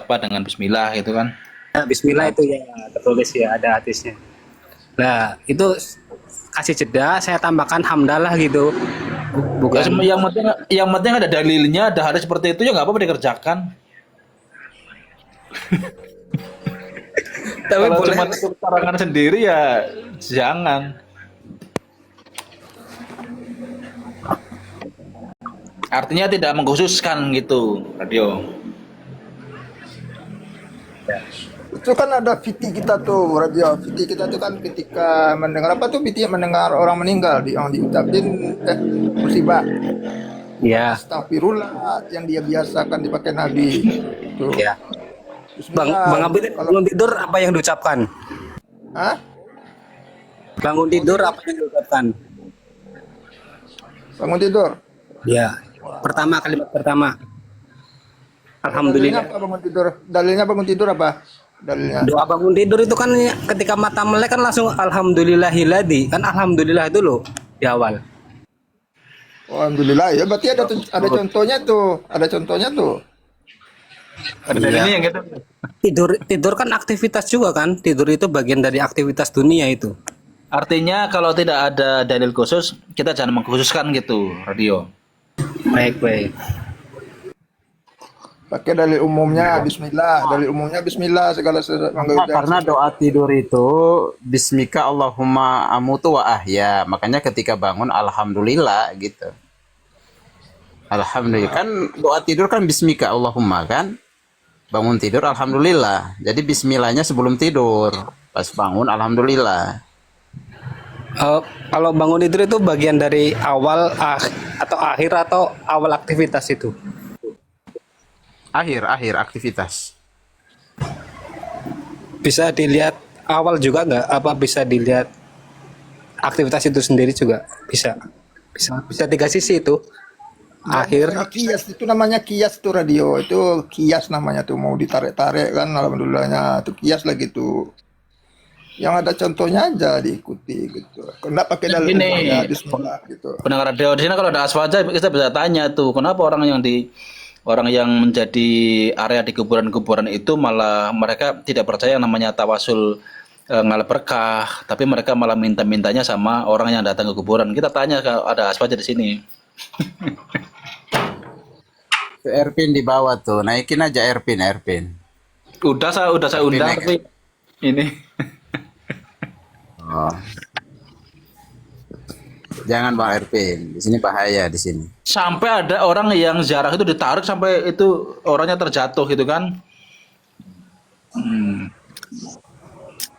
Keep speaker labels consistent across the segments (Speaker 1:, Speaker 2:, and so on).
Speaker 1: apa dengan bismillah gitu kan.
Speaker 2: Ya, Bismillah itu ya tertulis ya ada hadisnya. Nah itu kasih jeda, saya tambahkan hamdalah gitu.
Speaker 1: Ya,
Speaker 2: Bukan.
Speaker 1: yang penting ada dalilnya, ada hadis seperti itu ya nggak apa-apa dikerjakan.
Speaker 2: Tapi
Speaker 1: Kalau
Speaker 2: boleh.
Speaker 1: cuma untuk karangan sendiri ya jangan. Artinya tidak mengkhususkan gitu, radio.
Speaker 3: Itu kan ada fiti kita tuh, radio. Fiti kita tuh kan ketika mendengar apa tuh fiti mendengar orang meninggal yang diucapin musibah.
Speaker 2: Ya,
Speaker 3: Astagfirullah yang dia biasakan dipakai Nabi. Tuh.
Speaker 2: ya. Bang
Speaker 3: Bismillah.
Speaker 2: Abid
Speaker 3: Kalau
Speaker 2: bangun tidur apa yang diucapkan?
Speaker 3: Hah?
Speaker 2: Bangun tidur apa yang diucapkan?
Speaker 3: Bangun tidur.
Speaker 2: Ya. Pertama kalimat pertama.
Speaker 3: Dalilnya
Speaker 2: Alhamdulillah.
Speaker 3: apa bangun tidur? Dalilnya bangun tidur apa? Dalilnya.
Speaker 2: Doa bangun tidur itu kan ketika mata melek kan langsung alhamdulillahilladzi. Kan alhamdulillah dulu di awal.
Speaker 3: Oh, alhamdulillah ya. Berarti ada contohnya tuh. Ada contohnya tuh.
Speaker 1: Ada dalilnya yang gitu.
Speaker 2: Tidur kan aktivitas juga kan? Tidur itu bagian dari aktivitas dunia itu.
Speaker 1: Artinya kalau tidak ada dalil khusus, kita jangan mengkhususkan gitu, radio.
Speaker 2: Baik, baik.
Speaker 3: Pakai dalil umumnya Bismillah. Dalil umumnya Bismillah segala sesuatu.
Speaker 4: Karena doa tidur itu Bismika Allahumma amutu wa ahya. Makanya ketika bangun Alhamdulillah gitu. Alhamdulillah. Kan doa tidur kan Bismika Allahumma kan. Bangun tidur Alhamdulillah. Jadi Bismillahnya sebelum tidur. Pas bangun Alhamdulillah.
Speaker 2: Kalau bangun tidur itu bagian dari awal atau akhir atau awal aktivitas itu?
Speaker 4: Akhir aktivitas.
Speaker 2: Bisa dilihat awal juga nggak? Apa bisa dilihat aktivitas itu sendiri juga? Bisa tiga sisi itu. Akhir.
Speaker 3: Kias itu namanya kias tuh radio. Itu kias namanya tuh mau ditarik-tarik kan alhamdulillahnya. Itu kias lagi tuh. Yang ada contohnya aja diikuti gitu. Enggak pakai dalil
Speaker 1: Ini
Speaker 3: umumnya Bismillah gitu.
Speaker 1: pendengar radio di sini kalau ada aswaja kita bisa tanya tuh, kenapa orang yang menjadi area di kuburan-kuburan itu malah mereka tidak percaya yang namanya tawasul ngalap berkah, tapi mereka malah minta-mintanya sama orang yang datang ke kuburan. Kita tanya kalau ada aswaja di sini.
Speaker 4: Itu Erpin di bawah tuh. Naikin aja Erpin.
Speaker 1: Udah saya undang
Speaker 4: Next.
Speaker 1: tapi ini
Speaker 4: Oh. Jangan Bang Erpin. Di sini bahaya di sini.
Speaker 1: sampai ada orang yang ziarah itu ditarik sampai itu orangnya terjatuh gitu kan.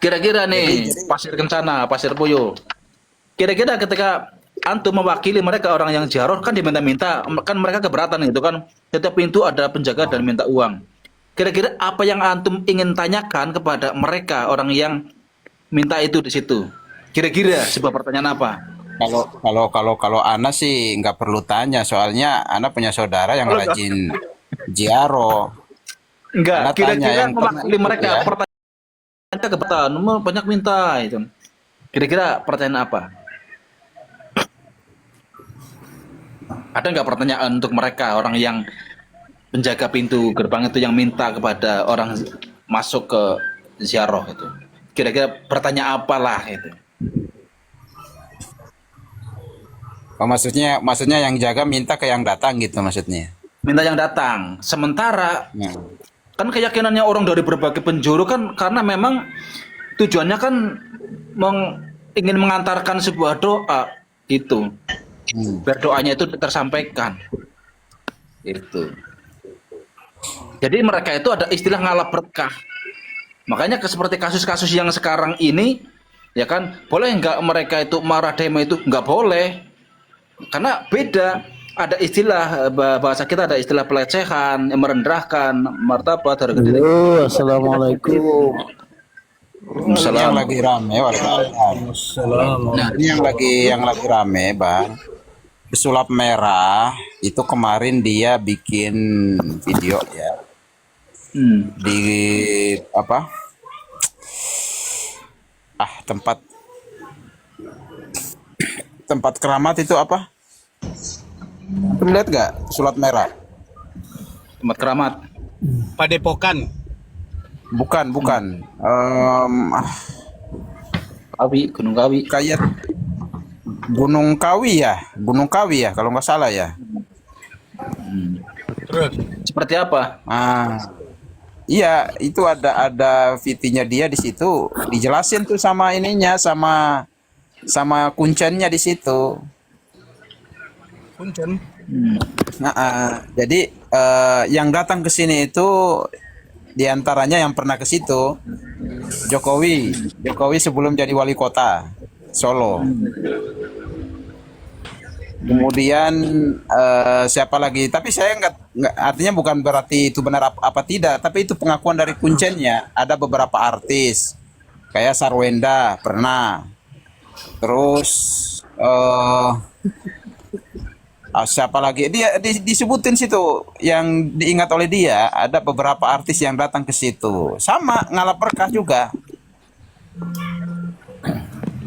Speaker 1: Kira-kira nih Pasir Kencana, Pasir Puyo. Kira-kira ketika antum mewakili mereka orang yang ziarah kan diminta-minta, kan mereka keberatan gitu kan. Setiap pintu ada penjaga dan minta uang. Kira-kira apa yang antum ingin tanyakan kepada mereka orang yang minta itu di situ? Kira-kira sebuah pertanyaan apa?
Speaker 4: Kalau Ana sih nggak perlu tanya, soalnya Ana punya saudara yang rajin ziarah.
Speaker 1: Enggak,
Speaker 4: Ana tanya
Speaker 1: kira-kira
Speaker 4: yang
Speaker 1: mewakili
Speaker 4: pernah
Speaker 1: mereka
Speaker 4: ya.
Speaker 1: pertanyaan keberatan, banyak minta itu. Kira-kira pertanyaan apa? Ada nggak pertanyaan untuk mereka orang yang penjaga pintu gerbang itu yang minta kepada orang masuk ke ziarah itu? Kira-kira pertanyaan apalah itu?
Speaker 4: Oh, maksudnya yang jaga minta ke yang datang gitu maksudnya.
Speaker 1: Minta yang datang. Sementara
Speaker 4: Ya.
Speaker 1: kan keyakinannya orang dari berbagai penjuru kan karena memang tujuannya kan ingin mengantarkan sebuah doa itu. Biar doanya itu tersampaikan. Itu. Jadi mereka itu ada istilah ngalap berkah. Makanya seperti kasus-kasus yang sekarang ini, ya kan, boleh nggak mereka itu marah demo itu nggak boleh, karena beda. Ada istilah bahasa kita ada istilah pelecehan, yang merendahkan martabat harga diri.
Speaker 3: Assalamualaikum.
Speaker 4: Ini yang lagi rame, Nah, ini yang lagi rame, Bang. Pesulap merah itu kemarin dia bikin video ya di apa? Tempat keramat itu apa? Lihat gak sulap merah?
Speaker 1: Tempat keramat.
Speaker 5: Padepokan.
Speaker 4: Bukan, bukan.
Speaker 1: Kawi, Gunung Kawi.
Speaker 4: Kayak Gunung Kawi ya, kalau nggak salah ya.
Speaker 5: Terus
Speaker 1: Seperti apa?
Speaker 4: Iya, itu ada VT-nya dia di situ, dijelasin tuh sama ininya, sama kuncennya di situ.
Speaker 5: Kuncen.
Speaker 4: Jadi yang datang ke sini itu diantaranya yang pernah ke situ Jokowi sebelum jadi wali kota Solo. Kemudian siapa lagi? Tapi saya nggak artinya bukan berarti itu benar apa tidak, tapi itu pengakuan dari kuncennya. Ada beberapa artis kayak Sarwenda pernah. Terus siapa lagi? Dia disebutin situ yang diingat oleh dia. Ada beberapa artis yang datang ke situ. Sama Ngalap Berkah juga.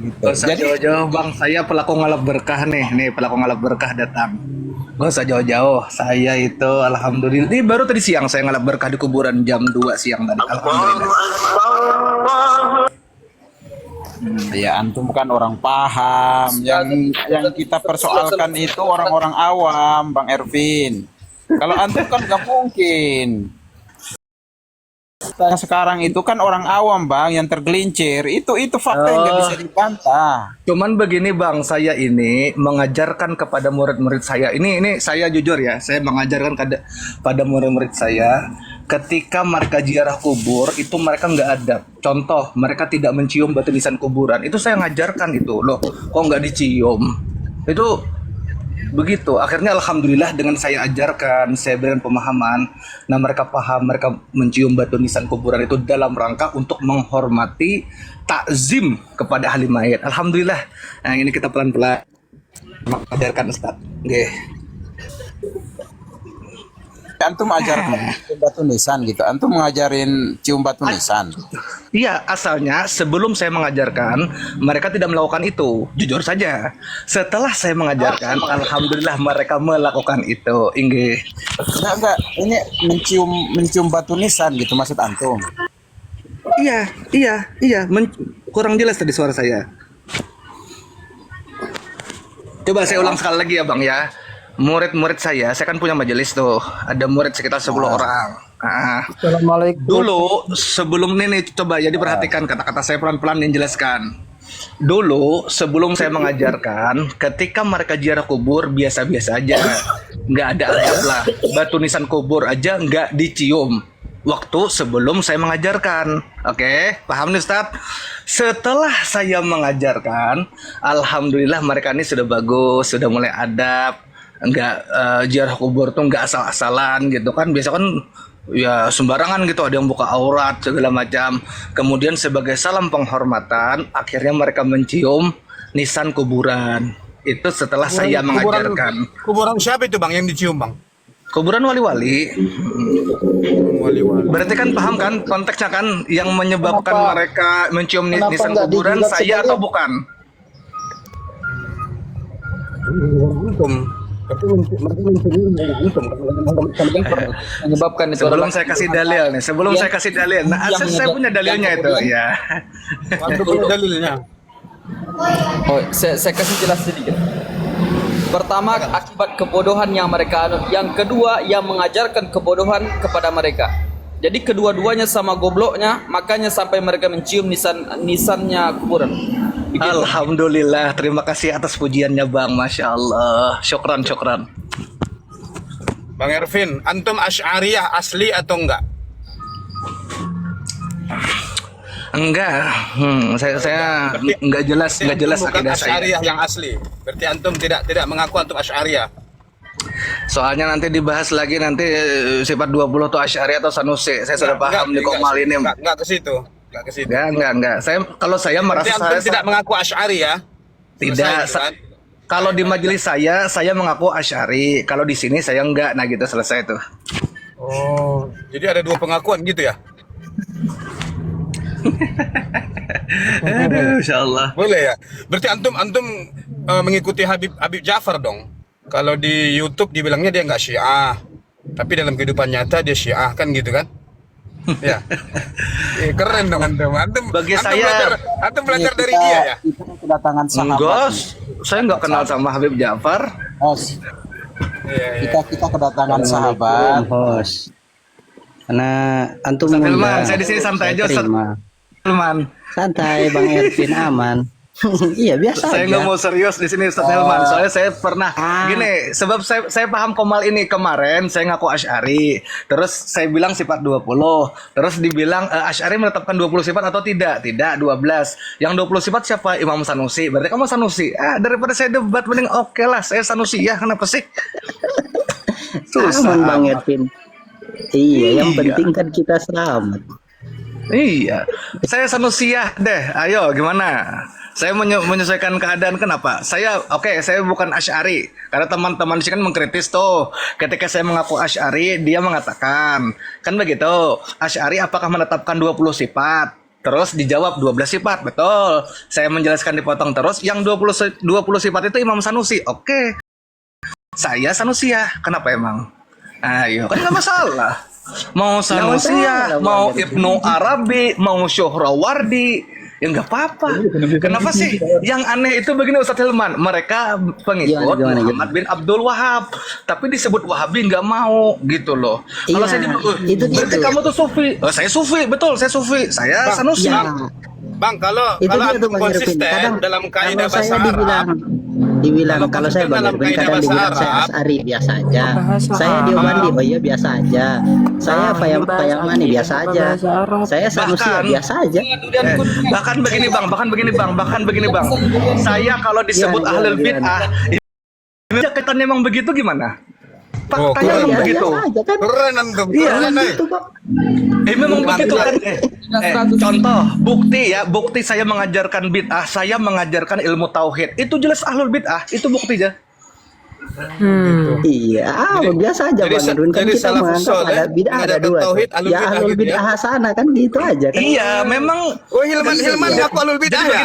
Speaker 6: Gak usah jauh-jauh bang, saya pelaku ngalap berkah nih pelaku ngalap berkah datang. Gak usah jauh-jauh, saya itu alhamdulillah, ini baru tadi siang saya ngalap berkah di kuburan jam 2 siang tadi, alhamdulillah.
Speaker 4: Ya antum kan orang paham. Yang kita persoalkan itu orang-orang awam, Bang Ervin. Kalau antum kan nggak mungkin. Yang sekarang itu kan orang awam, Bang, yang tergelincir. Itu fakta yang nggak bisa dibantah.
Speaker 6: Cuman begini bang, saya ini mengajarkan kepada murid-murid saya, ini saya jujur ya, saya mengajarkan pada murid-murid saya, ketika mereka ziarah kubur itu mereka nggak adab. Contoh, mereka tidak mencium batu nisan kuburan. Itu saya ngajarkan itu, loh, kok nggak dicium? Itu begitu. Akhirnya alhamdulillah dengan saya ajarkan, saya berikan pemahaman. Nah mereka paham, mereka mencium batu nisan kuburan itu dalam rangka untuk menghormati, takzim kepada ahli mayit. Alhamdulillah. Nah ini kita pelan-pelan mengajarkan Ustaz. Oke.
Speaker 4: Antum ajarkan cium batu nisan gitu. Antum ngajarin cium batu nisan.
Speaker 6: Iya, asalnya sebelum saya mengajarkan, mereka tidak melakukan itu. Jujur saja. Setelah saya mengajarkan, alhamdulillah mereka melakukan itu. Inggih.
Speaker 4: Enggak. Ini mencium batu nisan gitu maksud antum.
Speaker 6: Iya. Kurang jelas tadi suara saya. Coba saya ulang sekali lagi ya Bang ya. Murid-murid saya kan punya majelis tuh. Ada murid sekitar 10 orang.
Speaker 2: Assalamualaikum.
Speaker 6: Dulu sebelum ini coba ya diperhatikan kata-kata saya pelan-pelan menjelaskan. Dulu sebelum saya mengajarkan, ketika mereka ziarah kubur biasa-biasa aja, nggak ada adab lah. Batu nisan kubur aja nggak dicium. Waktu sebelum saya mengajarkan, oke, paham nih Ustaz? Setelah saya mengajarkan, alhamdulillah mereka ini sudah bagus, sudah mulai adab, nggak ziarah kubur tuh nggak asal-asalan gitu kan. Biasa kan ya sembarangan gitu, ada yang buka aurat segala macam. Kemudian sebagai salam penghormatan akhirnya mereka mencium nisan kuburan. Itu setelah saya mengajarkan.
Speaker 5: Kuburan siapa itu bang yang dicium bang?
Speaker 6: Kuburan wali-wali.
Speaker 5: Wali-wali.
Speaker 6: Berarti kan paham kan konteksnya kan, yang menyebabkan mereka mencium nisan kuburan saya atau bukan?
Speaker 1: Menyebabkan itu
Speaker 6: Sebelum
Speaker 1: adalah
Speaker 6: saya kasih dalil nih, saya kasih dalil. Nah, saya punya dalilnya itu, ya.
Speaker 5: Waktu punya dalilnya.
Speaker 7: Saya kasih jelas sedikit. Pertama, akibat kebodohan yang mereka anut. Yang kedua, yang mengajarkan kebodohan kepada mereka. Jadi kedua-duanya sama gobloknya, makanya sampai mereka mencium nisannya kuburan. Begitu.
Speaker 6: Alhamdulillah, terima kasih atas pujiannya Bang, Masya Allah. Syukran.
Speaker 5: Bang Ervin, antum Asy'ariyah asli atau enggak?
Speaker 6: Enggak, saya enggak jelas
Speaker 5: Bukan
Speaker 6: akidah saya.
Speaker 5: Asy'ariyah yang asli. Berarti antum tidak mengaku antum Asy'ariyah.
Speaker 6: Soalnya nanti dibahas lagi nanti sifat 20 tuh Asy'ariyah atau Sanusi. Saya sudah paham di Komal ini.
Speaker 5: Enggak ke situ.
Speaker 6: Enggak. Kalau saya
Speaker 5: Berarti
Speaker 6: merasa
Speaker 5: antum
Speaker 6: saya
Speaker 5: tidak mengaku Asy'ariyah.
Speaker 6: tidak. Kalau di majelis saya mengaku Asy'ari. Kalau di sini saya enggak. Nah gitu, selesai tuh.
Speaker 5: Oh, jadi ada dua pengakuan gitu ya?
Speaker 6: Aduh, Insya Allah.
Speaker 5: Boleh ya. Berarti antum mengikuti Habib Ja'far dong. Kalau di YouTube dibilangnya dia nggak Syiah. tapi dalam kehidupan nyata dia Syiah kan gitu kan? Ya. Keren dong antum.
Speaker 6: Bagi
Speaker 5: Antum
Speaker 6: saya-
Speaker 5: belajar dari dia ya.
Speaker 4: Kita kedatangan sahabat.
Speaker 6: Enggak, saya nggak kenal sama Habib Ja'far.
Speaker 4: Os.
Speaker 5: Iya, iya.
Speaker 4: Kita kedatangan sahabat.
Speaker 8: Host. Karena antum
Speaker 6: Ustaz Hilman,
Speaker 8: mengundang,
Speaker 6: saya di sini santai aja, Ustaz
Speaker 8: terima.
Speaker 6: Hilman.
Speaker 8: Santai Bang Ervin, aman. Iya biasa
Speaker 6: Saya
Speaker 8: aja.
Speaker 6: nggak mau serius di sini Ustaz Hilman. Soalnya saya pernah gini, sebab saya paham Komal ini kemarin saya ngaku Asy'ari. Terus saya bilang sifat 20. Terus dibilang Asy'ari menetapkan 20 sifat atau tidak? Tidak, 12. Yang 20 sifat siapa? Imam Sanusi. Berarti kamu Sanusi. Daripada saya debat mending oke lah saya Sanusi ya. Kenapa sih? Susah.
Speaker 8: Aman Bang Ervin. Iya, yang
Speaker 6: Iya.
Speaker 8: penting kan kita selamat.
Speaker 6: Iya, saya Sanusiah deh. Ayo, gimana? Saya menyesuaikan keadaan. Kenapa? Saya bukan Asy'ari. Karena teman-teman di sini kan mengkritis tuh. Ketika saya mengaku Asy'ari, dia mengatakan, kan begitu. Asy'ari apakah menetapkan 20 sifat? Terus dijawab 12 sifat. Betul. Saya menjelaskan dipotong terus. Yang 20 sifat itu Imam Sanusi. Oke. Saya Sanusiah. Kenapa emang? Ayo, kan nggak masalah. Mau Sanusiah,
Speaker 8: masalah,
Speaker 6: mau
Speaker 8: Bang.
Speaker 6: Ibnu Arabi, mau Syuhrawardi, ya nggak apa-apa. Kenapa sih? Yang aneh itu begini Ustadz Hilman, mereka pengikut
Speaker 8: Gimana?
Speaker 6: Muhammad bin Abdul Wahab, tapi disebut Wahabi nggak mau gitu loh. Kalau
Speaker 8: Iya,
Speaker 6: saya dibilang,
Speaker 8: itu
Speaker 6: berarti
Speaker 8: gitu.
Speaker 6: kamu tuh Sufi. Saya Sufi, betul, saya Sufi. Saya Sanusi.
Speaker 8: Ya,
Speaker 5: Bang, kalau
Speaker 8: itu dia
Speaker 5: antum
Speaker 8: tuh Bang Ervin.
Speaker 5: konsisten
Speaker 8: Kadang
Speaker 5: dalam kaidah
Speaker 8: kalau saya
Speaker 5: bahasa Arab,
Speaker 8: dibilang kalau saya Bang
Speaker 5: dalam
Speaker 8: Ervin
Speaker 5: kaidah
Speaker 8: kadang
Speaker 5: bahasa
Speaker 8: dibilang saya
Speaker 5: Arab.
Speaker 8: Asy'ari biasa aja. Saya Diobandi, oh iya biasa aja. Saya Payamani biasa aja. Saya Sanusi ya
Speaker 6: Bahkan-
Speaker 8: biasa aja.
Speaker 6: Bahkan begini bang, saya kalau disebut
Speaker 8: Iya,
Speaker 6: ahlul
Speaker 8: iya,
Speaker 6: bid'ah, ini kaitannya emang begitu gimana?
Speaker 5: Oh,
Speaker 6: Faktanya
Speaker 5: keren.
Speaker 6: emang
Speaker 8: Ya,
Speaker 6: begitu.
Speaker 8: biasa aja kan.
Speaker 5: Keren antum.
Speaker 6: Iya,
Speaker 5: Keren, eh.
Speaker 8: Itu kok.
Speaker 6: Memang begitu kan? Contoh, bukti saya mengajarkan bid'ah, saya mengajarkan ilmu tauhid. Itu jelas ahlul bid'ah, itu buktinya.
Speaker 8: Iya, biasa aja
Speaker 5: Jadi
Speaker 8: Bang Erwin kan
Speaker 5: jadi
Speaker 8: kita
Speaker 5: salafus
Speaker 8: menganggap
Speaker 5: soleh,
Speaker 8: ada bid'ah ada
Speaker 5: mengajarkan
Speaker 8: dua.
Speaker 5: tauhid,
Speaker 8: tuh.
Speaker 5: ahlul
Speaker 8: Ya
Speaker 5: bid'ah
Speaker 8: ahlul
Speaker 5: gitu
Speaker 8: bid'ah
Speaker 5: ya.
Speaker 8: hasanah kan gitu aja kan.
Speaker 6: Iya, memang.
Speaker 5: Oh, Hilman ngaku alul bid'ah ya?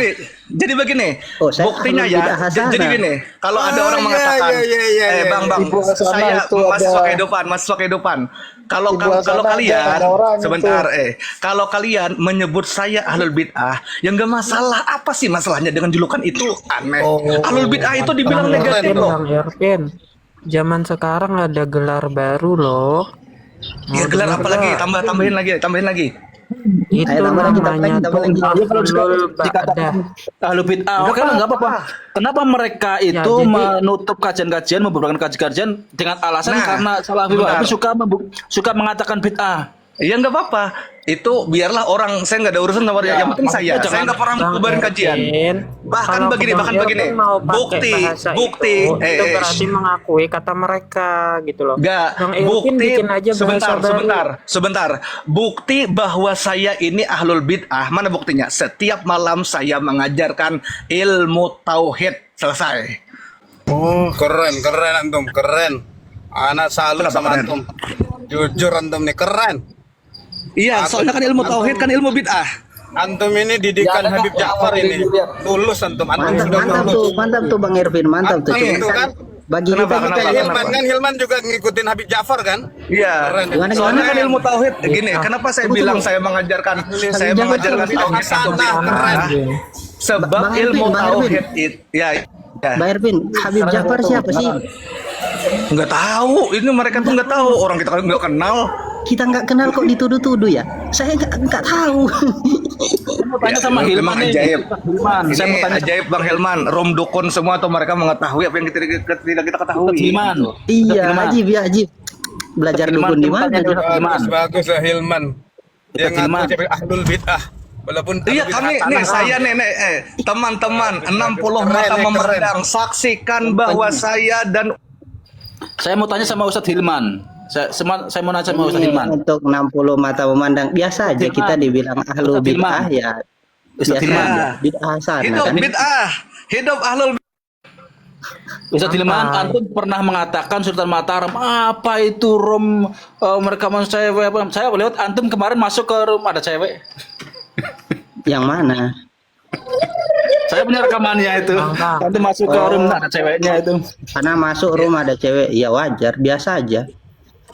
Speaker 6: Jadi begini,
Speaker 8: Oh, saya
Speaker 6: buktinya
Speaker 8: ahlul
Speaker 6: ya.
Speaker 8: bid'ah hasanah.
Speaker 6: Jadi gini, kalau ada
Speaker 5: Ah,
Speaker 6: orang
Speaker 5: iya,
Speaker 6: mengatakan,
Speaker 5: iya,
Speaker 6: bang,
Speaker 3: Di bawah sana
Speaker 6: saya
Speaker 3: itu
Speaker 6: mahasiswa
Speaker 3: ada-
Speaker 6: kehidupan. Kalau
Speaker 3: Di bawah
Speaker 6: kalau
Speaker 3: sana
Speaker 6: kalian,
Speaker 3: ada orang
Speaker 6: sebentar, kalau kalian menyebut saya ahlul bid'ah, ya nggak masalah. Apa sih masalahnya dengan julukan itu? Aneh. Ahlul bid'ah itu dibilang negatif loh.
Speaker 9: Bang Ervin, zaman sekarang ada gelar baru loh.
Speaker 6: Ya gelar apa lagi? Tambahin lagi.
Speaker 9: Itu
Speaker 8: Ayo, tambah lagi,
Speaker 9: namanya
Speaker 8: tambah lagi.
Speaker 9: tuh
Speaker 1: Dia kalau
Speaker 9: Ahlul Ba'dah.
Speaker 1: Ahlu bid'ah, oke lah nggak apa-apa. Kenapa mereka itu
Speaker 9: jadi-
Speaker 1: menutup kajian-kajian, membeberkan kajian-kajian dengan alasan
Speaker 6: Nah,
Speaker 1: karena Salafi
Speaker 6: bentar.
Speaker 1: Wahabi suka mengatakan bid'ah.
Speaker 6: Ya nggak apa-apa. Itu biarlah orang, saya nggak ada urusan sama dia. Yang penting saya nggak pernah
Speaker 9: Bang
Speaker 6: bubarin kajian.
Speaker 9: Ervin,
Speaker 6: Bahkan
Speaker 9: kalau
Speaker 6: begini,
Speaker 9: Bang
Speaker 6: bahkan begini.
Speaker 9: Ervin mau pakai bahasa
Speaker 6: Bukti.
Speaker 9: itu berarti mengakui kata mereka gitu loh.
Speaker 6: Nggak,
Speaker 9: Bang Ervin
Speaker 6: bukti.
Speaker 9: bikin aja bahasa baru.
Speaker 6: Sebentar. Bukti bahwa saya ini ahlul bid'ah. Mana buktinya? Setiap malam saya mengajarkan ilmu tauhid. Selesai.
Speaker 5: Oh, keren antum, keren. Anak salut
Speaker 6: Kenapa
Speaker 5: sama
Speaker 6: keren?
Speaker 5: antum. Jujur antum nih keren.
Speaker 6: Iya, soalnya kan ilmu tauhid kan ilmu bid'ah.
Speaker 5: Antum ini didikan Habib Ja'far ini. Tulus antum. Antum sudah tulus.
Speaker 8: Mantap tuh Bang Ervin, mantap tuh.
Speaker 5: Antum
Speaker 8: Cuma
Speaker 5: itu kan.
Speaker 8: bagi
Speaker 6: Kenapa,
Speaker 8: kita
Speaker 6: kenapa?
Speaker 5: Hilman kan, Hilman juga ngikutin Habib Ja'far kan?
Speaker 6: Iya.
Speaker 5: Keren.
Speaker 6: Soalnya kan ilmu tauhid
Speaker 9: Iya.
Speaker 6: gini, kenapa saya bilang saya mengajarkan
Speaker 8: Jangan
Speaker 6: tauhid satu
Speaker 5: Hasanah,
Speaker 6: bid'ah?
Speaker 5: keren.
Speaker 6: Sebab
Speaker 8: Bang Ervin,
Speaker 6: ilmu
Speaker 8: Bang
Speaker 6: tauhid itu ya.
Speaker 8: Bang Ervin, Habib Ja'far siapa sih?
Speaker 6: Nggak tahu, ini mereka tuh nggak tahu, orang kita nggak kenal.
Speaker 8: Kita nggak kenal kok dituduh-tuduh ya. Saya nggak tahu.
Speaker 1: Mau tanya sama Hilman
Speaker 6: Memang
Speaker 1: nih.
Speaker 6: ajaib.
Speaker 1: Hilman, saya mau
Speaker 6: Ini
Speaker 1: tanya
Speaker 6: ajaib Bang Hilman, rom dukun semua tuh mereka mengetahui apa yang tidak kita ketahui.
Speaker 1: Hilman.
Speaker 8: Iya,
Speaker 1: Hilman.
Speaker 8: Ajib ya Ajib. Belajar
Speaker 1: Hilman,
Speaker 8: dukun di
Speaker 1: Hilman
Speaker 8: mana?
Speaker 1: tanya
Speaker 8: tuh?
Speaker 1: dulu. Hilman.
Speaker 5: Bagus lah Hilman. Dia
Speaker 1: Hilman.
Speaker 5: ngaku jadi ahlul bid'ah. Walaupun
Speaker 6: Iya
Speaker 5: ahlul
Speaker 6: kami
Speaker 5: bid'ah
Speaker 6: nih
Speaker 5: hasanah.
Speaker 6: saya nih teman-teman 60
Speaker 5: Keren,
Speaker 6: mata
Speaker 5: keren.
Speaker 6: memandang saksikan bahwa saya dan
Speaker 1: Saya mau tanya sama Ustadz Hilman. Saya mau nanya sama Ustadz
Speaker 8: Ini
Speaker 1: Hilman.
Speaker 8: untuk 60 mata memandang biasa aja
Speaker 1: Hilman.
Speaker 8: kita dibilang ahlu
Speaker 1: Ustadz
Speaker 8: bid'ah
Speaker 1: Hilman.
Speaker 8: ya.
Speaker 1: Ustadz
Speaker 8: Biasa
Speaker 1: Hilman.
Speaker 8: aja. Bid'ah sana
Speaker 6: hidup
Speaker 8: kan.
Speaker 6: bid'ah, hidup ahlul
Speaker 1: Ustadz Hilman, antum pernah mengatakan Sultan Mataram, apa itu rom mereka cewek? Saya lihat antum kemarin masuk ke room ada cewek.
Speaker 8: Yang mana?
Speaker 1: Saya punya rekamannya itu. Antum masuk ke room ada ceweknya itu.
Speaker 8: Karena masuk rumah ada cewek, ya wajar, biasa aja.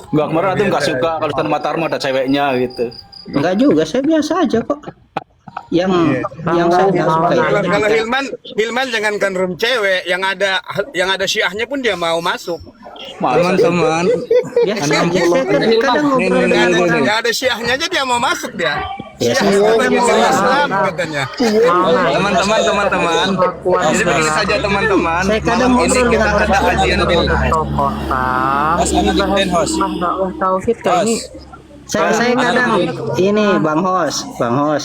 Speaker 1: Enggak, kemarin antum nggak suka kalau Ustaz Mataram ada ceweknya gitu.
Speaker 8: Enggak juga, saya biasa aja kok. Yang saya nggak suka itu
Speaker 5: Kalau Hilman jangankan room cewek, yang ada syiahnya pun dia mau masuk.
Speaker 6: Teman-teman,
Speaker 8: biasa aja. Saya kadang ngobrol dengan orang.
Speaker 5: Nggak ada syiahnya aja dia mau masuk dia.
Speaker 8: Ya,
Speaker 5: Syiah
Speaker 8: saya
Speaker 5: katanya
Speaker 8: juga.
Speaker 5: Islam katanya.
Speaker 6: teman-teman. Jadi begini saja teman-teman.
Speaker 8: Saya kadang
Speaker 6: Malam ini
Speaker 8: ngobrol
Speaker 6: kita
Speaker 8: dengan
Speaker 6: ada
Speaker 8: orang.
Speaker 6: kajian dulu.
Speaker 9: Tokoh Bang, ini bahas tentang dakwah tauhid kayak ini.
Speaker 8: Saya kadang ini Bang Hos,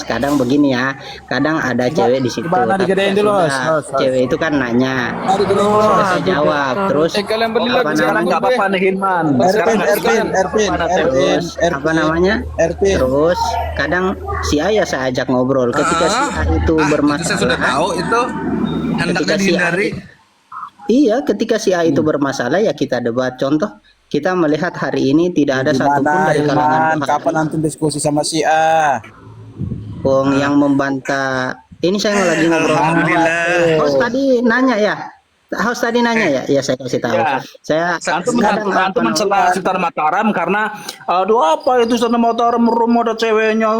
Speaker 8: kadang begini ya, kadang ada cewek di situ. Tapi ya sudah, cewek itu kan nanya, sudah saya jawab, terus
Speaker 7: kalian beli
Speaker 8: apa
Speaker 7: lagi
Speaker 8: namanya?
Speaker 1: Nggak apa-apa nih Hilman. Sekarang
Speaker 8: Terus apa namanya? Terus kadang si A ya saya ajak ngobrol. Ketika si A itu
Speaker 6: Itu saya sudah
Speaker 8: bermasalah,
Speaker 6: tahu itu hendaknya
Speaker 8: ketika si A,
Speaker 6: dihindari.
Speaker 8: iya, ketika si A itu bermasalah ya kita debat. Contoh, kita melihat hari ini tidak ada satupun dari kalangan
Speaker 4: Kapan antum diskusi sama si A?
Speaker 8: Wong yang membantah. Ini saya lagi ngobrol.
Speaker 6: Alhamdulillah.
Speaker 8: Host tadi nanya ya. Host tadi nanya ya. Ya saya kasih tahu.
Speaker 1: Ya.
Speaker 8: Saya
Speaker 1: Antum
Speaker 8: kadang
Speaker 1: antum mencela Sultan Mataram karena aduh apa itu Sultan Mataram rumah ada ceweknya.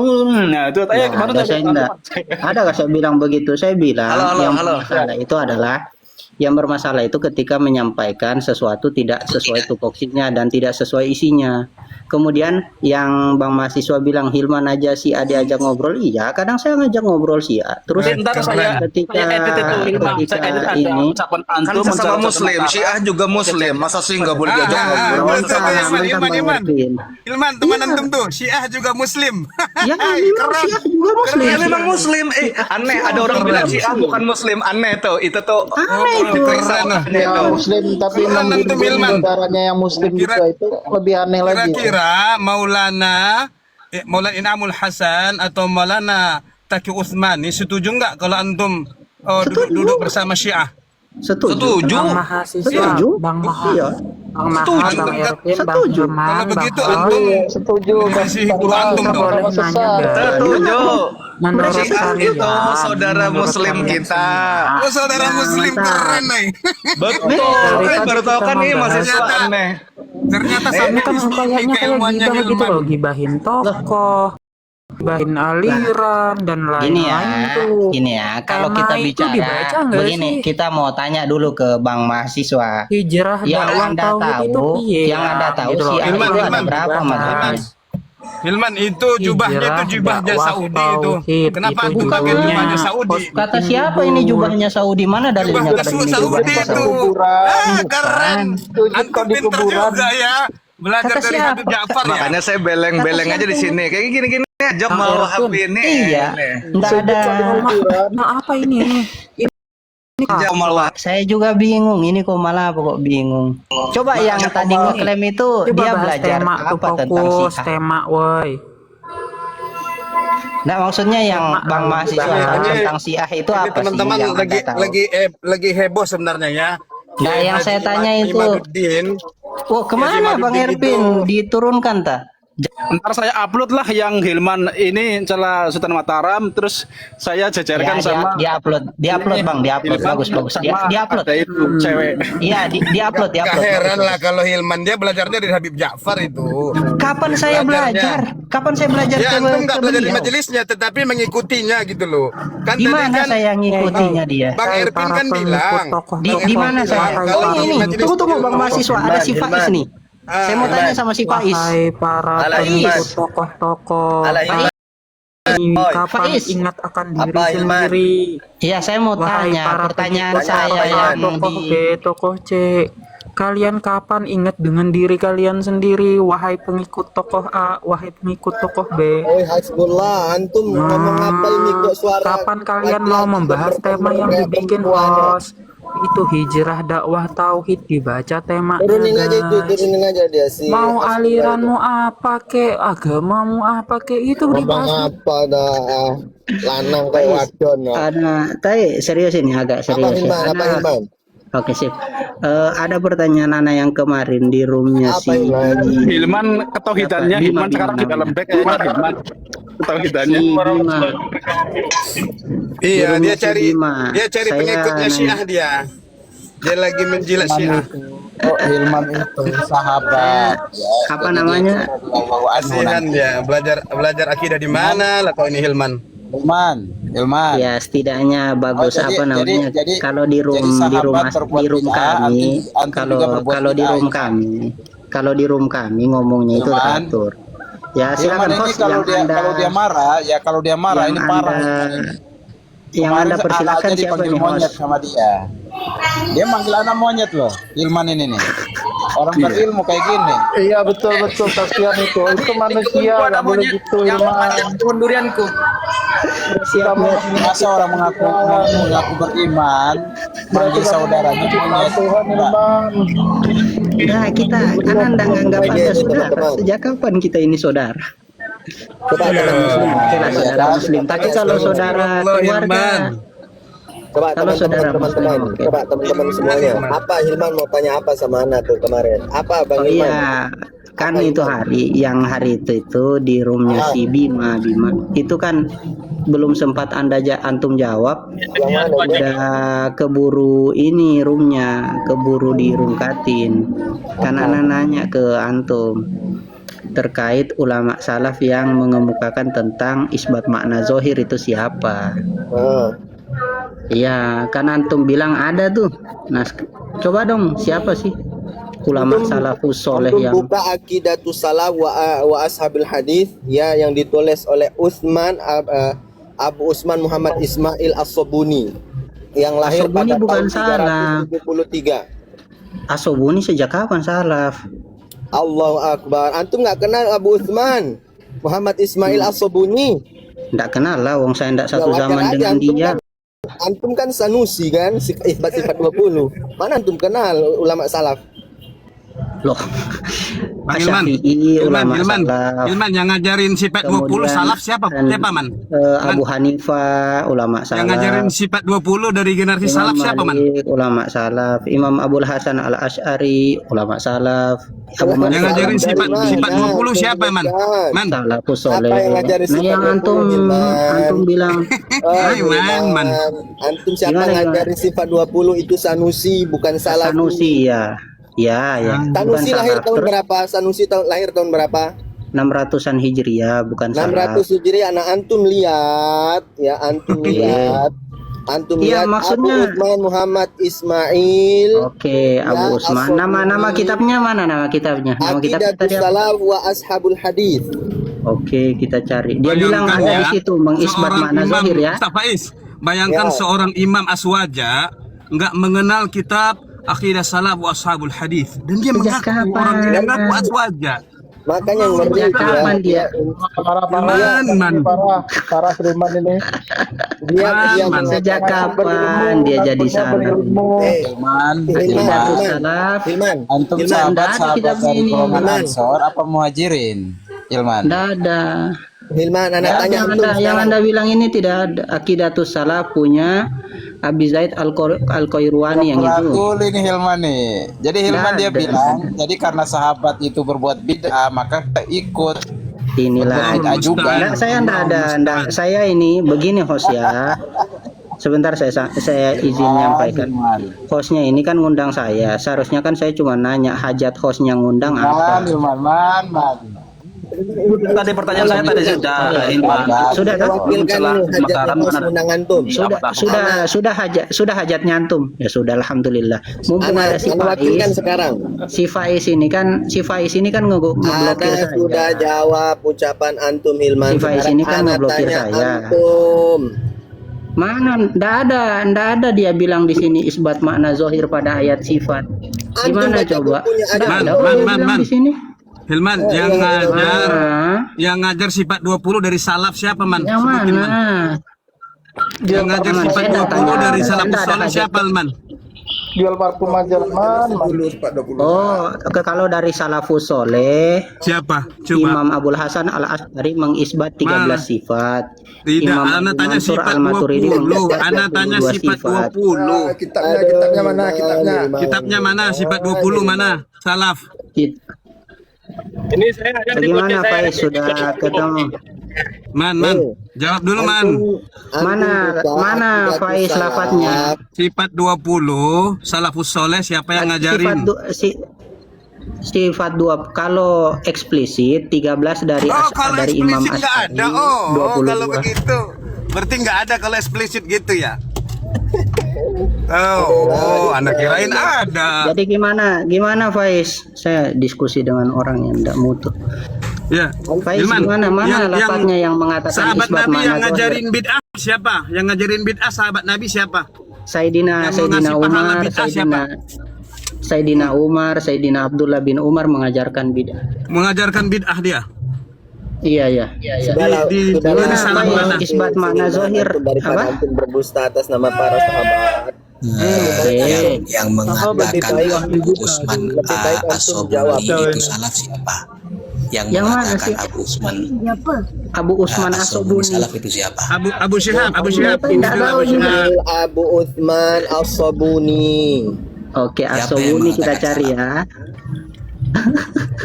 Speaker 1: Nah, itu
Speaker 8: Ya,
Speaker 1: kemarin
Speaker 8: ada saya enggak. Ada nggak saya bilang begitu? Saya bilang yang bermasalah itu adalah yang bermasalah itu ketika menyampaikan sesuatu tidak sesuai tupoksinya dan tidak sesuai isinya. Kemudian yang Bang mahasiswa bilang Hilman aja si A diajak ngobrol, iya kadang saya ngajak ngobrol si A. Terus
Speaker 1: Ntar saya
Speaker 8: ketika
Speaker 1: edit itu Hilman, saya edit ada
Speaker 8: ini
Speaker 1: ucapan
Speaker 6: Kan
Speaker 1: antum
Speaker 6: sesama
Speaker 1: mencela
Speaker 6: muslim,
Speaker 1: Sultan
Speaker 6: Syiah juga muslim. Masa sih nggak boleh diajak ngobrol?
Speaker 8: Mantap, mantap Bang Ervin.
Speaker 5: Hilman teman antum tuh, Syiah juga Muslim.
Speaker 8: Ya memang si A juga muslim.
Speaker 6: Ya memang muslim. Aneh ada orang bilang Syiah bukan muslim. Aneh tuh. Itu tuh.
Speaker 8: Aneh itu.
Speaker 5: Keren.
Speaker 10: Muslim tapi
Speaker 5: Hilman antum Hilman.
Speaker 10: negaranya yang muslim juga itu lebih aneh lagi.
Speaker 5: Kira-kira Maulana Inamul Hasan atau Maulana Taqi Utsman ini setuju nggak kalau antum duduk bersama Syiah?
Speaker 8: Setuju.
Speaker 9: Bang mahasiswa,
Speaker 8: Setuju.
Speaker 9: Bang Maha,
Speaker 8: Iya.
Speaker 9: Bang Maha,
Speaker 5: Setuju.
Speaker 9: Bang Ervin, Bang
Speaker 8: Setuju.
Speaker 9: Hilman,
Speaker 5: Kalau
Speaker 9: Bang
Speaker 5: begitu
Speaker 9: Hos.
Speaker 5: antum
Speaker 10: Setuju.
Speaker 5: kasih guru antum
Speaker 9: Kita
Speaker 5: dong.
Speaker 9: boleh nanya nggak?
Speaker 6: Setuju.
Speaker 9: Menurut
Speaker 6: Syiah itu
Speaker 9: kalian,
Speaker 6: saudara
Speaker 9: menurut
Speaker 6: muslim
Speaker 9: kalian
Speaker 6: kita.
Speaker 9: semua,
Speaker 5: Oh saudara Muslim keren nih.
Speaker 6: Betul.
Speaker 9: Daripada
Speaker 6: Baru tahu
Speaker 9: kita
Speaker 6: kan nih
Speaker 9: membahas-
Speaker 6: mahasiswa aneh.
Speaker 5: Ternyata
Speaker 9: ini
Speaker 5: sampai
Speaker 9: kan kayaknya kayak
Speaker 5: keilmuannya
Speaker 9: gibah gitu
Speaker 5: Hilman.
Speaker 9: loh, gibahin tokoh, gibahin aliran dan
Speaker 8: Gini ya,
Speaker 9: lain-lain tuh.
Speaker 8: gini ya. Kalau
Speaker 9: Tema
Speaker 8: kita
Speaker 9: itu
Speaker 8: bicara
Speaker 9: dibaca nggak
Speaker 8: begini,
Speaker 9: sih?
Speaker 8: kita mau tanya dulu ke Bang mahasiswa.
Speaker 9: Hijrah
Speaker 8: Yang
Speaker 9: dakwah
Speaker 8: Anda
Speaker 9: tauhid itu
Speaker 8: tahu,
Speaker 9: piye
Speaker 8: yang
Speaker 9: ya?
Speaker 8: Anda tahu
Speaker 9: Gitu loh.
Speaker 8: si A
Speaker 9: Ini
Speaker 8: itu ada
Speaker 5: Hilman.
Speaker 8: berapa mazhabnya?
Speaker 5: Hilman itu jubahnya itu jubahnya
Speaker 9: dakwah
Speaker 5: Saudi itu.
Speaker 9: tauhid,
Speaker 5: Kenapa
Speaker 9: itu
Speaker 5: antum pakai
Speaker 9: judulnya.
Speaker 5: jubahnya Saudi?
Speaker 8: Kata siapa ini jubahnya Saudi? Mana dalilnya
Speaker 5: Jubah
Speaker 8: kata ini
Speaker 5: Saudi
Speaker 8: jubahnya
Speaker 5: itu.
Speaker 8: Saudi?
Speaker 5: Keren. Antum pintar juga ya. Belajar
Speaker 8: Kata
Speaker 5: dari
Speaker 8: siapa?
Speaker 5: Habib Ja'far ya.
Speaker 6: Makanya saya beleng-beleng aja di sini. Kayak gini-gini aja
Speaker 9: Bang
Speaker 6: mau
Speaker 9: Ervin.
Speaker 6: Wahab ini.
Speaker 8: Iya, enggak ada.
Speaker 9: Nah, apa ini?
Speaker 6: Jamal Wahab.
Speaker 8: Saya juga bingung. Ini kok malah apa kok bingung? Coba yang tadi ngeklaim itu
Speaker 9: Coba
Speaker 8: dia
Speaker 9: bahas
Speaker 8: belajar
Speaker 9: tema tuh,
Speaker 8: apa tentang
Speaker 9: fokus
Speaker 8: Syiah?
Speaker 9: tema, woi.
Speaker 8: Nah, maksudnya yang Bang mahasiswa tahu tentang Syiah itu
Speaker 5: Ini
Speaker 8: apa sih
Speaker 5: teman-teman
Speaker 8: yang Anda tahu?
Speaker 5: lagi heboh sebenarnya ya.
Speaker 8: Nah, yang saya tanya itu,
Speaker 5: Imaduddin.
Speaker 8: oh kemana Bang Ervin? Diturunkan tak?
Speaker 1: Ntar saya upload lah yang Hilman ini celah Sultan Mataram, terus saya jajarkan sama
Speaker 8: dia upload Bang, dia upload
Speaker 1: Hilman
Speaker 8: bagus.
Speaker 1: sama
Speaker 8: Dia upload.
Speaker 1: ada itu cewek.
Speaker 8: Iya, dia upload.
Speaker 5: Gak heran lah kalau Hilman dia belajarnya dari Habib Ja'far itu.
Speaker 8: Kapan saya belajar? Kapan saya belajar
Speaker 5: Ya antum nggak
Speaker 8: ke
Speaker 5: belajar di
Speaker 8: beliau?
Speaker 5: majelisnya, tetapi mengikutinya gitu loh. Kan
Speaker 8: Di
Speaker 5: tadi
Speaker 8: mana
Speaker 5: kan
Speaker 8: saya ngikutinya dia?
Speaker 5: Bang Ervin kan bilang.
Speaker 8: Di mana saya? Oh ini, tunggu Bang mahasiswa, ada si Faiz nih. Saya mau tanya sama si Faiz.
Speaker 9: Wahai para pengikut tokoh-tokoh, kapan
Speaker 8: Faiz.
Speaker 9: ingat akan diri sendiri?
Speaker 8: Iya, saya mau
Speaker 9: Wahai
Speaker 8: tanya.
Speaker 9: para
Speaker 8: Pertanyaan
Speaker 9: pengikut
Speaker 8: saya yang
Speaker 9: tokoh B,
Speaker 8: di
Speaker 9: tokoh C, kalian kapan ingat dengan diri kalian sendiri? Wahai pengikut tokoh A, wahai pengikut tokoh B.
Speaker 10: Oi Hasbullah, antum ngomong apa ini kok suara?
Speaker 9: Kapan kalian mau membahas tema yang dibikin host? Itu hijrah dakwah tauhid, dibaca temanya,
Speaker 10: Turunin aja itu,
Speaker 9: guys.
Speaker 10: turunin aja dia sih.
Speaker 9: Mau aliranmu apa kek, agamamu apa kek, itu
Speaker 10: Ngomong
Speaker 9: dibahas.
Speaker 10: apa dah? Lanang kayak wadon.
Speaker 8: Tapi serius ini agak
Speaker 10: Apa
Speaker 8: serius.
Speaker 10: Hilman?
Speaker 8: Ya.
Speaker 10: Apa Hilman?
Speaker 8: Oke sip. Ada pertanyaan Nana yang kemarin di roomnya
Speaker 10: Apa
Speaker 8: si
Speaker 10: Hilman?
Speaker 1: Hilman ketauhidannya
Speaker 8: Bima,
Speaker 1: Hilman sekarang di
Speaker 8: Bima.
Speaker 1: dalam back kayaknya Hilman ketauhidannya.
Speaker 8: Si Bima.
Speaker 5: Iya,
Speaker 8: Di
Speaker 5: dia
Speaker 8: rumah si
Speaker 5: cari
Speaker 8: Bima.
Speaker 5: dia cari
Speaker 8: Saya
Speaker 5: pengikutnya
Speaker 8: nanya.
Speaker 5: Syiah dia. Dia lagi menjilat Syiah.
Speaker 4: Oh, Hilman itu sahabat.
Speaker 8: Apa namanya?
Speaker 5: Kasihan dia, belajar akidah di mana lah kau ini Hilman?
Speaker 4: Hilman.
Speaker 8: Ya setidaknya bagus
Speaker 4: Oh, jadi-
Speaker 8: apa namanya?
Speaker 4: jadi-
Speaker 8: kalau di room
Speaker 4: jadi sahabat berbuat
Speaker 8: di room
Speaker 4: bid'ah,
Speaker 8: kami,
Speaker 4: antum
Speaker 8: kalau
Speaker 4: juga berbuat
Speaker 8: kalau di
Speaker 4: bid'ah,
Speaker 8: room
Speaker 4: Hilman.
Speaker 8: kami, kalau di room kami ngomongnya itu
Speaker 4: Hilman.
Speaker 8: teratur. Ya
Speaker 4: Hilman
Speaker 8: silakan
Speaker 4: ini
Speaker 8: host
Speaker 4: kalau
Speaker 8: yang
Speaker 4: dia
Speaker 8: anda
Speaker 4: kalau dia marah, ya kalau dia marah
Speaker 8: yang
Speaker 4: ini parah.
Speaker 8: yang
Speaker 4: Kemarin
Speaker 8: anda persilakan
Speaker 4: anaknya
Speaker 8: siapa
Speaker 4: dipanggil
Speaker 8: nih
Speaker 4: monyet
Speaker 8: host?
Speaker 4: sama dia. Dia manggil anak monyet loh, Hilman ini nih. Orang berilmu kayak gini.
Speaker 10: Iya betul kasihan itu manusia nggak boleh gitu
Speaker 7: yang
Speaker 10: Hilman.
Speaker 7: ada pohon durianku.
Speaker 8: Siap ya.
Speaker 4: Masa orang mengaku beriman, manggil saudaranya monyet.
Speaker 10: Tuhan Hilman.
Speaker 8: Nah kita kan anda nganggap ada saudara. Sejak kapan kita ini saudara?
Speaker 10: Coba
Speaker 8: Muslim, oke lah saudara Muslim. Tapi kalau saudara
Speaker 5: Allah,
Speaker 8: keluarga,
Speaker 5: Hilman.
Speaker 10: Coba
Speaker 8: Kalau saudara
Speaker 10: teman-teman,
Speaker 8: Muslim, oke.
Speaker 10: coba teman-teman semuanya. Apa Hilman mau tanya apa sama Ana tuh kemarin? Apa Bang
Speaker 8: oh
Speaker 10: Hilman?
Speaker 8: iya, kan itu hari itu di roomnya si Bima itu kan belum sempat antum jawab.
Speaker 10: Yang mana?
Speaker 8: Udah keburu ini roomnya, keburu di room Katin. Kan Ana nanya ke antum terkait ulama salaf yang mengemukakan tentang isbat makna zohir itu siapa?
Speaker 10: Ah.
Speaker 8: Iya, kan antum bilang ada tuh. Nah, coba dong siapa sih ulama salafus soleh
Speaker 10: Antum
Speaker 8: yang
Speaker 10: buka Aqidatus Salaf wa Ashabil Hadis ya yang ditulis oleh Abu Usman Muhammad Ismail As-Sobuni yang lahir
Speaker 8: As-Sobuni
Speaker 10: pada
Speaker 8: bukan
Speaker 10: tahun
Speaker 8: salaf.
Speaker 10: 373.
Speaker 8: Asobuni sejak kapan salaf?
Speaker 10: Allahu Akbar. Antum nggak kenal Abu Usman Muhammad Ismail As-Sobuni?
Speaker 8: Nggak kenal lah, wong saya nggak satu
Speaker 10: Ya, wajar
Speaker 8: zaman
Speaker 10: aja,
Speaker 8: dengan
Speaker 10: antum
Speaker 8: dia.
Speaker 10: Antum kan Sanusi kan, sifat 20. Mana antum kenal ulama salaf?
Speaker 8: Loh,
Speaker 5: Bang Hilman,
Speaker 8: Syafi'i ulama salaf.
Speaker 5: Hilman yang ngajarin sifat 20
Speaker 8: Kemudian,
Speaker 5: salaf siapa? Siapa man?
Speaker 8: Abu Hanifah ulama
Speaker 5: Yang
Speaker 8: salaf.
Speaker 5: ngajarin sifat 20 dari generasi
Speaker 8: Imam
Speaker 5: salaf siapa man?
Speaker 8: Malik, ulama salaf. Imam Abdul Hasan al Ash'ari ulama salaf. Abu
Speaker 5: Yang
Speaker 8: Mansur
Speaker 5: ngajarin
Speaker 8: al-Ghazali,
Speaker 5: sifat 20 siapa man? Man.
Speaker 8: salafus
Speaker 10: Siapa
Speaker 8: soleh.
Speaker 10: yang ngajarin
Speaker 8: Nah
Speaker 10: sifat
Speaker 8: yang
Speaker 10: 20,
Speaker 8: antum bilang
Speaker 5: Hai, man.
Speaker 10: Antum siapa
Speaker 8: Gimana,
Speaker 10: ngajarin sifat 20 itu Sanusi bukan salaf.
Speaker 8: Sanusi ya. Ya, ya.
Speaker 10: Sanusi
Speaker 8: Bukan
Speaker 10: lahir
Speaker 8: salaf.
Speaker 10: tahun
Speaker 8: Terus
Speaker 10: berapa? Sanusi lahir tahun berapa?
Speaker 8: 600-an Hijriah, bukan salaf.
Speaker 10: 600 Hijriah. Nah, antum lihat ya, antum lihat. Antum
Speaker 8: Iya,
Speaker 10: lihat
Speaker 8: maksudnya-
Speaker 10: Abu Utsman Muhammad Ismail.
Speaker 8: Oke, Abu Usman. Nama kitabnya mana nama kitabnya? Nama kitabnya tadi
Speaker 10: Aqidatus
Speaker 8: apa?
Speaker 10: Salaf wa Ashabul Hadis.
Speaker 8: Oke, kita cari. Dia bilang
Speaker 5: Bayangkan
Speaker 8: ada
Speaker 5: ya,
Speaker 8: di situ mengisbat
Speaker 5: seorang
Speaker 8: makna
Speaker 5: imam,
Speaker 8: zahir ya.
Speaker 5: Ustaz Faiz, bayangkan
Speaker 10: Ya.
Speaker 5: seorang imam aswaja nggak mengenal kitab Aqidah Salaf wa Ashabul Hadis dan dia
Speaker 8: Sejak
Speaker 5: mengaku
Speaker 8: kapan?
Speaker 5: orang yang mengaku aswaja.
Speaker 10: Makanya ngeri
Speaker 8: Sejak
Speaker 10: itu
Speaker 8: kapan
Speaker 10: ya.
Speaker 8: dia?
Speaker 5: Man.
Speaker 10: Parah Sulaiman ini. Dia
Speaker 5: Man.
Speaker 8: Sejak kapan dia jadi salaf?
Speaker 4: Hilman,
Speaker 8: Aqidatus
Speaker 4: Hilman.
Speaker 8: salaf.
Speaker 10: Hilman.
Speaker 4: Antum
Speaker 10: Hilman.
Speaker 4: sahabat
Speaker 8: Nggak ada kitab
Speaker 4: dari
Speaker 8: ini.
Speaker 4: golongan
Speaker 10: Hilman.
Speaker 4: Ansor apa muhajirin? Hilman.
Speaker 8: Tidak ada.
Speaker 10: Hilman, anak tanya
Speaker 8: Yang
Speaker 10: antum
Speaker 8: anda
Speaker 10: sekarang.
Speaker 8: bilang ini tidak ada. Aqidatus salaf punya Abi Zaid Al-Qairwani yang itu.
Speaker 4: Berakul ini Hilman nih. Jadi Hilman
Speaker 8: Nggak
Speaker 4: dia
Speaker 8: ada.
Speaker 4: bilang, jadi karena sahabat itu berbuat bid'ah, maka kita ikut.
Speaker 8: Inilah.
Speaker 4: Bid'ah juga.
Speaker 8: Nggak, saya enggak ada. Saya ini begini host ya. Sebentar saya izin menyampaikan. Hostnya ini kan ngundang saya. Seharusnya kan saya cuma nanya hajat hostnya ngundang apa.
Speaker 4: Hilman, man.
Speaker 1: Tadi pertanyaan saya tadi sudah ini Pak.
Speaker 8: Sudah kan?
Speaker 10: Wakilkan
Speaker 1: Masalah
Speaker 10: ini hajat
Speaker 1: kebakaran
Speaker 10: yang
Speaker 1: mana?
Speaker 10: undangan antum.
Speaker 8: Sudah hajat nyantum. Ya sudah alhamdulillah. Mumpung ada si
Speaker 10: Ana wakilkan
Speaker 8: Faiz.
Speaker 10: sekarang.
Speaker 8: Si Faiz ini kan ngeblokir
Speaker 10: Ana sudah
Speaker 8: saya.
Speaker 10: jawab ucapan antum Hilman.
Speaker 8: Si Faiz
Speaker 10: Sekarang
Speaker 8: ini kan
Speaker 10: ana
Speaker 8: ngeblokir
Speaker 10: tanya
Speaker 8: saya.
Speaker 10: Antum.
Speaker 8: Mana? Nggak ada dia bilang di sini isbat makna zohir pada ayat sifat.
Speaker 10: Antum
Speaker 8: Gimana
Speaker 10: baca
Speaker 8: coba?
Speaker 10: bukunya ada.
Speaker 8: Nggak ada
Speaker 5: Man,
Speaker 8: kok dia
Speaker 5: man,
Speaker 8: bilang
Speaker 5: man.
Speaker 8: di sini.
Speaker 5: Hilman yang
Speaker 10: iya,
Speaker 5: ngajar
Speaker 8: Ah,
Speaker 5: yang ngajar sifat 20 dari salaf siapa man?
Speaker 8: yang
Speaker 5: Sebutin, Man.
Speaker 8: mana?
Speaker 5: Yang ngajar
Speaker 8: Man,
Speaker 5: sifat
Speaker 8: saya nggak
Speaker 5: 20
Speaker 8: tahu.
Speaker 5: dari
Speaker 8: Saya
Speaker 5: salafus
Speaker 8: nggak ada
Speaker 5: saleh
Speaker 8: hajat.
Speaker 5: siapa man?
Speaker 10: Jual parfum aja man.
Speaker 8: Oh, kalau dari salafus soleh,
Speaker 5: Siapa? Coba.
Speaker 8: Imam Abdul Hasan al Ash'ari mengisbat 13
Speaker 5: Mana?
Speaker 8: sifat.
Speaker 5: Tidak,
Speaker 8: Imam
Speaker 5: Anda
Speaker 8: Abu
Speaker 5: tanya
Speaker 8: Mansur
Speaker 5: sifat
Speaker 8: Al-Maturidi
Speaker 5: 20.
Speaker 8: mengisbat
Speaker 5: Anda tanya
Speaker 8: 22
Speaker 5: sifat 20.
Speaker 10: Kitabnya mana? Kitabnya.
Speaker 5: Kitabnya mana? Sifat 20 mana? Salaf.
Speaker 8: Bagaimana Faiz sudah ketemu?
Speaker 5: Man. Jawab dulu man.
Speaker 8: Mana Faiz lafadznya?
Speaker 5: Sifat 20 salafus soleh siapa yang ngajarin?
Speaker 8: Sifat 2 kalau eksplisit 13 dari
Speaker 5: Kalau
Speaker 8: dari Imam
Speaker 5: eksplisit nggak
Speaker 8: Asy'ari.
Speaker 5: ada. Oh,
Speaker 8: 22.
Speaker 5: kalau begitu berarti nggak ada kalau eksplisit gitu ya. Oh, anak kirain ada.
Speaker 8: Jadi gimana Faiz? Saya diskusi dengan orang yang tidak mutu.
Speaker 5: Ya,
Speaker 8: Faiz
Speaker 5: Hilman,
Speaker 8: mana lafadznya yang mengatakan
Speaker 5: sahabat
Speaker 8: isbat
Speaker 5: Nabi
Speaker 8: mana
Speaker 5: yang
Speaker 8: zahir?
Speaker 5: ngajarin bid'ah siapa? Yang ngajarin bid'ah sahabat Nabi siapa?
Speaker 8: Sayyidina
Speaker 5: Yang mengasih pahala
Speaker 8: Umar,
Speaker 5: bid'ah siapa?
Speaker 8: Sayyidina Umar, Sayyidina Abdullah bin Umar mengajarkan bid'ah.
Speaker 5: Mengajarkan bid'ah dia.
Speaker 8: Iya.
Speaker 5: Di
Speaker 8: Mana
Speaker 5: salah mana?
Speaker 8: isbat makna zahir
Speaker 10: daripada
Speaker 8: apa?
Speaker 10: antum berdusta atas nama para sahabat.
Speaker 11: Yang mengatakan Abu Usman As-Sobuni itu salaf siapa? Yang mengatakan Abu Usman
Speaker 8: As-Sobuni
Speaker 11: salaf itu siapa?
Speaker 5: Abu Syihab.
Speaker 8: Tidak tahu juga.
Speaker 10: Abu Utsman As-Sobuni.
Speaker 8: Oke,
Speaker 11: Siapa
Speaker 8: As-Sobuni
Speaker 11: yang
Speaker 8: kita
Speaker 11: mengatakan
Speaker 8: cari ya.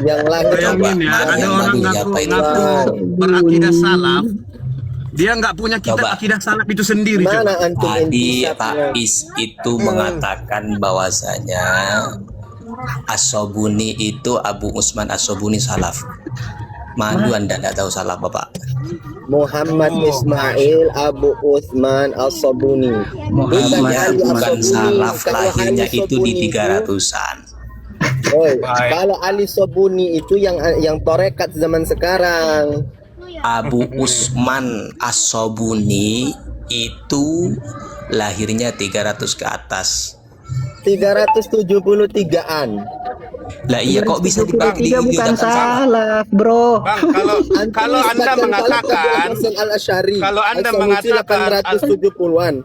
Speaker 10: Yang lahir
Speaker 5: Bayangin ya, ada
Speaker 11: yang
Speaker 5: orang
Speaker 11: baru siapa itu?
Speaker 5: ngaku berakidah salaf, dia nggak punya kitab
Speaker 11: Coba.
Speaker 5: akidah salaf itu sendiri.
Speaker 10: mana
Speaker 5: Coba.
Speaker 10: antum
Speaker 11: Tadi
Speaker 10: intisabnya?
Speaker 11: Pak Is itu mengatakan bahwasanya As-Sobuni itu Abu Usman As-Sobuni salaf. Madu Anda tidak tahu salaf Bapak?
Speaker 10: Muhammad Ismail Abu Utsman As-Sobuni.
Speaker 8: Muhammad
Speaker 11: Dia bukan salaf, lahirnya itu di 300-an.
Speaker 10: Kalau Ali Sobuni itu yang torekat zaman sekarang.
Speaker 11: Abu Usman As-Sobuni itu lahirnya 300 ke atas.
Speaker 10: 373-an.
Speaker 11: Lah iya kok bisa dibagi
Speaker 8: Tiga bukan salaf, bro.
Speaker 5: Bang, kalau Anda mengatakan kalau Anda mengatakan
Speaker 10: 870-an.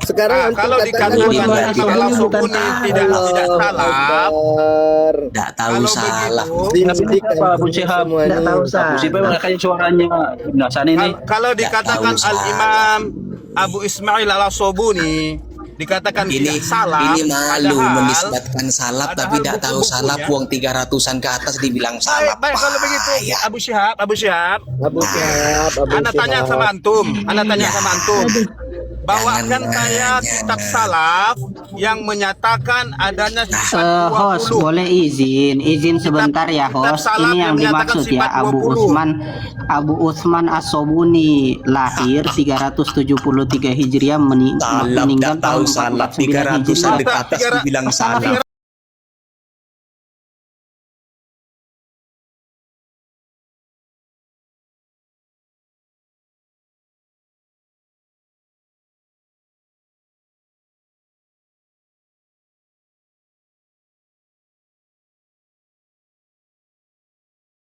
Speaker 10: Sekarang
Speaker 5: kalau dikatakan kalau Sobuni tidak salaf,
Speaker 11: tidak tahu salaf.
Speaker 1: Abu Syihab?
Speaker 8: Tidak tahu
Speaker 1: Abu
Speaker 8: salaf.
Speaker 1: Syihab makanya suaranya Nasan ini.
Speaker 5: kalau dikatakan
Speaker 11: tahu
Speaker 5: Al-Imam Abu Ismail Al-Sobuni dikatakan tidak salaf,
Speaker 11: Ini malu
Speaker 5: padahal-
Speaker 11: menisbatkan salaf tapi tidak tahu salaf, uang 300-an ke atas dibilang salaf.
Speaker 5: Baik, kalau begitu Abu Syihab, Anda tanya sama antum, bawakan saya kitab salaf yang menyatakan adanya sifat 20.
Speaker 8: Host boleh izin sebentar ya host.
Speaker 5: salaf
Speaker 8: Ini yang
Speaker 5: yang menyatakan
Speaker 8: dimaksud ya
Speaker 5: sifat 20.
Speaker 8: Abu Utsman As-Sobuni lahir 373 Hijriah meninggal
Speaker 11: Salaf tidak tahu
Speaker 8: tahun
Speaker 11: salaf,
Speaker 8: 449 Hijriah.
Speaker 11: 300-an ke atas dibilang salaf.